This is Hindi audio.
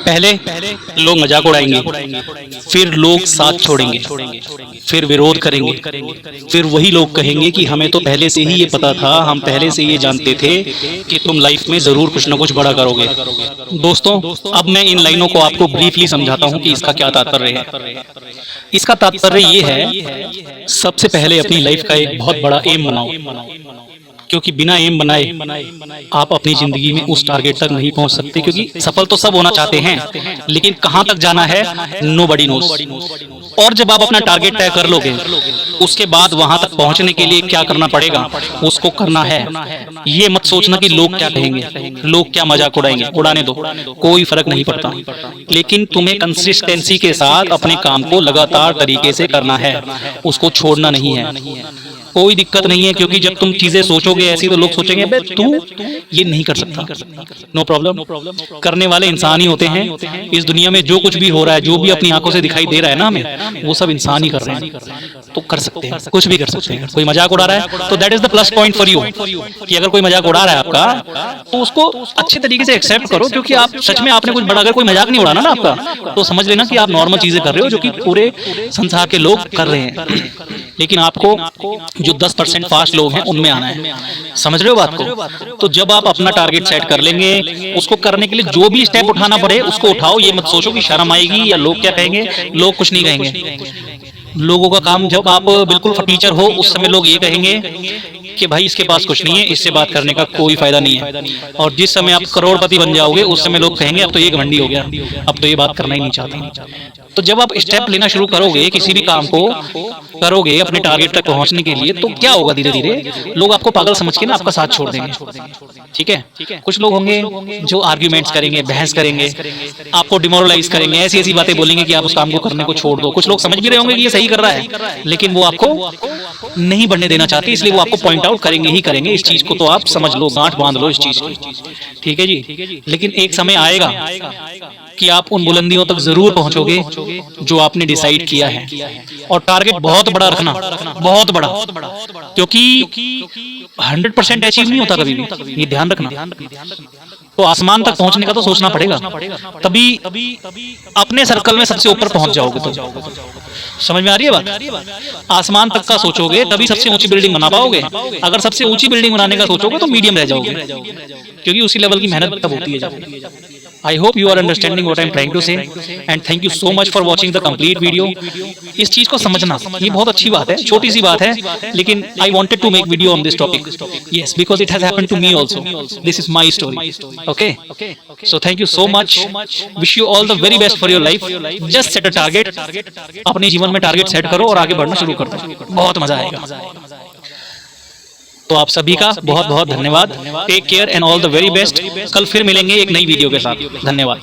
पहले लोग मजाक उड़ाएंगे, फिर लोग साथ छोड़ेंगे, फिर विरोध करेंगे, फिर वही लोग कहेंगे कि हमें तो पहले से ही ये पता था, हम पहले से ये जानते थे कि तुम लाइफ में जरूर कुछ ना कुछ बड़ा करोगे। दोस्तों, अब मैं इन लाइनों को आपको ब्रीफली समझाता हूँ कि इसका क्या तात्पर्य है। इसका तात्पर्य ये है, सबसे पहले अपनी लाइफ का एक बहुत बड़ा एम बनाओ, क्योंकि बिना एम बनाए आप अपनी जिंदगी में उस टारगेट तक नहीं पहुंच सकते। क्योंकि सफल तो सब होना चाहते हैं, लेकिन कहां तक जाना है नोबडी नोस। और जब आप अपना टारगेट तय कर लोगे, उसके बाद वहां तक पहुंचने के लिए क्या करना पड़ेगा उसको करना है। ये मत सोचना कि लोग क्या कहेंगे, लोग क्या मजाक उड़ाएंगे, उड़ाने दो, कोई फर्क नहीं पड़ता। लेकिन तुम्हें कंसिस्टेंसी के साथ अपने काम को लगातार तरीके से करना है, उसको छोड़ना नहीं है। कोई दिक्कत नहीं है, क्योंकि जब तुम चीजें सोचोगे ऐसी तो लोग सोचेंगे बे तू ये नहीं कर सकता। नो प्रॉब्लम, करने वाले इंसान ही होते हैं। इस दुनिया में जो कुछ भी हो रहा है, जो भी अपनी आंखों से दिखाई दे रहा है ना हमें, वो सब इंसान ही कर रहे हैं। तो कर सकते हैं, कुछ भी कर सकते हैं। कोई मजाक उड़ा रहा है तो that is the plus point for you, कि अगर कोई मजाक उड़ा रहा है आपका तो उसको अच्छे तरीके से एक्सेप्ट करो, क्योंकि आप सच में आपने कुछ बड़ा, अगर कोई मजाक नहीं उड़ाना ना आपका, तो समझ लेना कि आप नॉर्मल चीजें कर रहे हो जो कि पूरे संसार के लोग कर रहे हैं। लेकिन आपको जो 10% फास्ट लोग हैं उनमें आना है। समझ रहे हो बात को? तो जब आप अपना टारगेट सेट कर लेंगे, उसको करने के लिए जो भी स्टेप उठाना पड़े उसको उठाओ। ये मत सोचो कि शर्म आएगी या लोग क्या कहेंगे। लोग कुछ नहीं कहेंगे। लोगों का काम, जब आप बिल्कुल फटीचर हो उस समय लोग ये कहेंगे कि भाई इसके पास कुछ नहीं है, इससे बात करने का कोई फायदा नहीं है। और जिस समय आप करोड़पति बन जाओगे उस समय लोग कहेंगे अब तो ये घमंडी हो गया, अब तो ये बात करना ही नहीं चाहता। तो जब आप स्टेप लेना शुरू करोगे, किसी भी काम को करोगे अपने टारगेट तक पहुंचने के लिए, तो क्या होगा, धीरे धीरे लोग आपको पागल समझ के ना आपका साथ छोड़ देंगे। ठीक है, कुछ लोग होंगे जो आर्ग्यूमेंट्स करेंगे, बहस करेंगे, आपको डिमोरलाइज करेंगे, ऐसी ऐसी बातें बोलेंगे कि आप उस काम को करने को छोड़ दो। कुछ लोग समझ भी रहे होंगे कि ये सही कर रहा है, लेकिन वो आपको नहीं बढ़ने देना चाहते, इसलिए वो आपको पॉइंट आउट करेंगे ही करेंगे। इस चीज को तो आप समझ लो, गांठ बांध लो इस चीज की। ठीक है जी। लेकिन एक समय आएगा कि आप उन बुलंदियों तक जरूर पहुंचोगे जो आपने डिसाइड किया है। और टारगेट बहुत बड़ा रखना, बहुत बड़ा, क्योंकि 100% अचीव नहीं होता कभी भी, ये ध्यान रखना। तो आसमान तक पहुंचने का तो सोचना पड़ेगा, तभी अपने सर्कल में सबसे ऊपर पहुंच जाओगे। तो समझ में आ रही है बात? आसमान तक का सोचोगे तभी सबसे ऊंची बिल्डिंग बना पाओगे। अगर सबसे ऊंची बिल्डिंग बनाने का सोचोगे तो मीडियम रह जाओगे, क्योंकि उसी लेवल की मेहनत तब होती है। I hope you are understanding what I am trying to say, and thank you so much for watching the complete video. इस चीज को समझना ये बहुत अच्छी बात है, छोटी सी बात है, लेकिन I wanted to make video on this topic. Yes, because it has happened to me also. This is my story. Okay? So thank you so much. Wish you all the very best for your life. Just set a target. अपने जीवन में टारगेट सेट करो और आगे बढ़ना शुरू कर दो, बहुत मजा आएगा। तो आप सभी का बहुत बहुत धन्यवाद। Take care and all the very best. कल फिर मिलेंगे एक नई वीडियो के साथ। धन्यवाद।